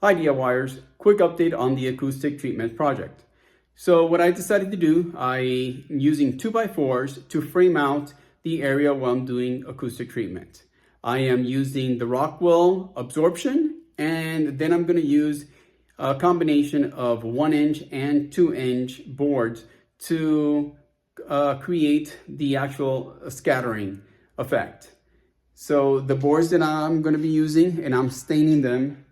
Hi DIYers, quick update on the acoustic treatment project. So what I decided to do, I'm using 2x4s to frame out the area where I'm doing acoustic treatment. I am using the Rockwell absorption, and then I'm going to use a combination of 1-inch and 2-inch boards to create the actual scattering effect. So the boards that I'm going to be using, and I'm staining them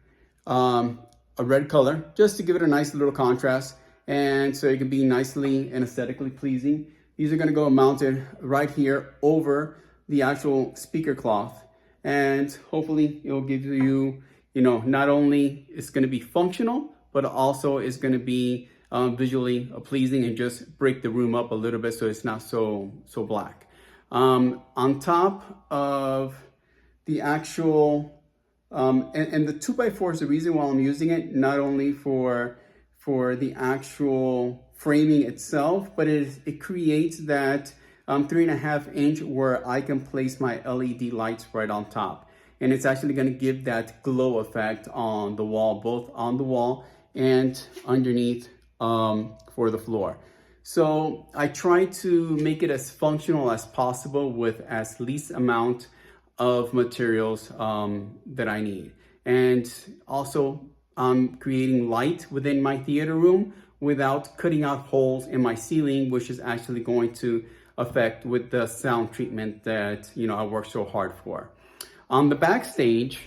a red color just to give it a nice little contrast, and so it can be nicely and aesthetically pleasing. These are going to go mounted right here over the actual speaker cloth, and hopefully it'll give you, not only it's going to be functional, but also it's going to be visually pleasing and just break the room up a little bit so it's not so black. On top of the actual and the 2x4 is the reason why I'm using it, not only for the actual framing itself, but it creates that 3.5-inch where I can place my LED lights right on top. And it's actually going to give that glow effect on the wall, both on the wall and underneath for the floor. So I try to make it as functional as possible with as least amount of materials that I need. And also I'm creating light within my theater room without cutting out holes in my ceiling, which is actually going to affect with the sound treatment that I worked so hard for. On the backstage,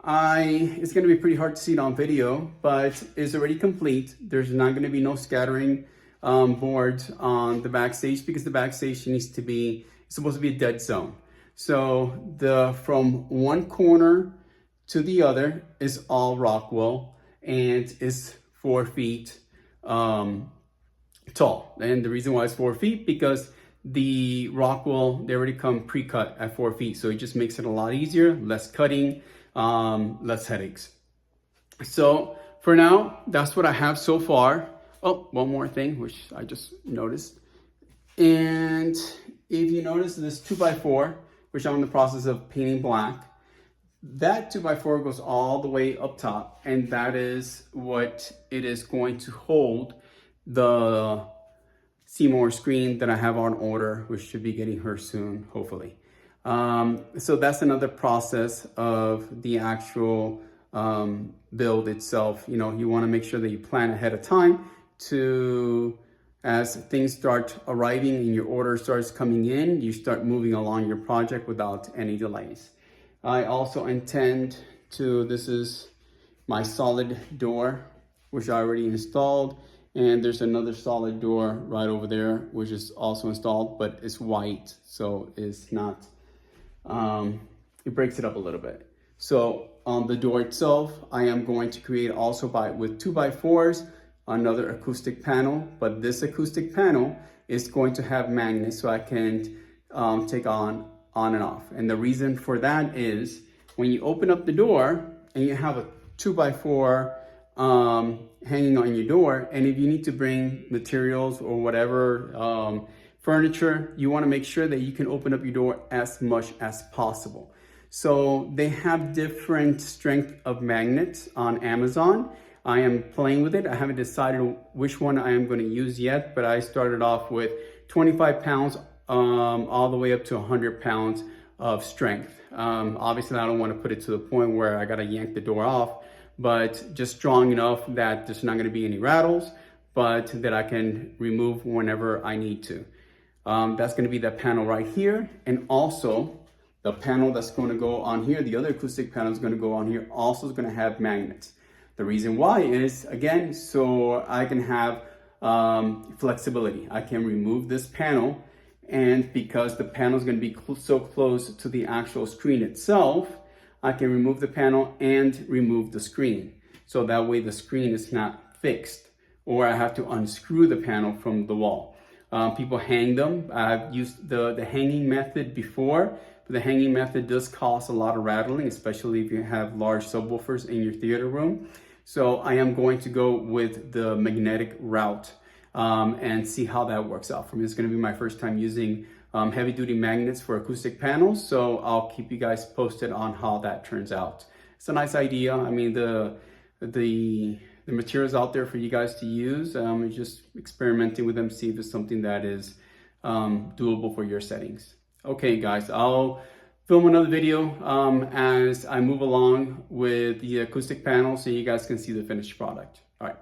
it's going to be pretty hard to see it on video, but it's already complete. There's not going to be no scattering boards on the backstage because the backstage needs to be, it's supposed to be a dead zone. So from one corner to the other is all Rockwell and is 4 feet tall. And the reason why it's 4 feet, because the Rockwell, they already come pre-cut at 4 feet. So it just makes it a lot easier, less cutting, less headaches. So for now, that's what I have so far. Oh, one more thing, which I just noticed. And if you notice this 2x4, which I'm in the process of painting black, that 2x4 goes all the way up top, and that is what it is going to hold the Seymour screen that I have on order, which should be getting her soon, hopefully. So that's another process of the actual build itself. You want to make sure that you plan ahead of time to, as things start arriving and your order starts coming in, you start moving along your project without any delays. I also intend to, this is my solid door, which I already installed. And there's another solid door right over there, which is also installed, but it's white. So it's not, it breaks it up a little bit. So on the door itself, I am going to create also with 2x4s, another acoustic panel, but this acoustic panel is going to have magnets so I can take on and off. And the reason for that is when you open up the door and you have a 2x4 hanging on your door, and if you need to bring materials or whatever, furniture, you want to make sure that you can open up your door as much as possible. So they have different strength of magnets on Amazon. I am playing with it. I haven't decided which one I am going to use yet, but I started off with 25 pounds all the way up to 100 pounds of strength. Obviously, I don't want to put it to the point where I got to yank the door off, but just strong enough that there's not going to be any rattles, but that I can remove whenever I need to. That's going to be the panel right here, and also the panel that's going to go on here, the other acoustic panel is going to go on here, also is going to have magnets. The reason why is, again, so I can have flexibility. I can remove this panel, and because the panel is going to be so close to the actual screen itself, I can remove the panel and remove the screen. So that way the screen is not fixed, or I have to unscrew the panel from the wall. People hang them. I've used the hanging method before, but the hanging method does cause a lot of rattling, especially if you have large subwoofers in your theater room. So I am going to go with the magnetic route and see how that works out for me. It's going to be my first time using heavy duty magnets for acoustic panels. So I'll keep you guys posted on how that turns out it's a nice idea. I mean, the materials out there for you guys to use. Just experimenting with them, see if it's something that is doable for your settings. Okay, guys, I'll film another video as I move along with the acoustic panel so you guys can see the finished product. All right.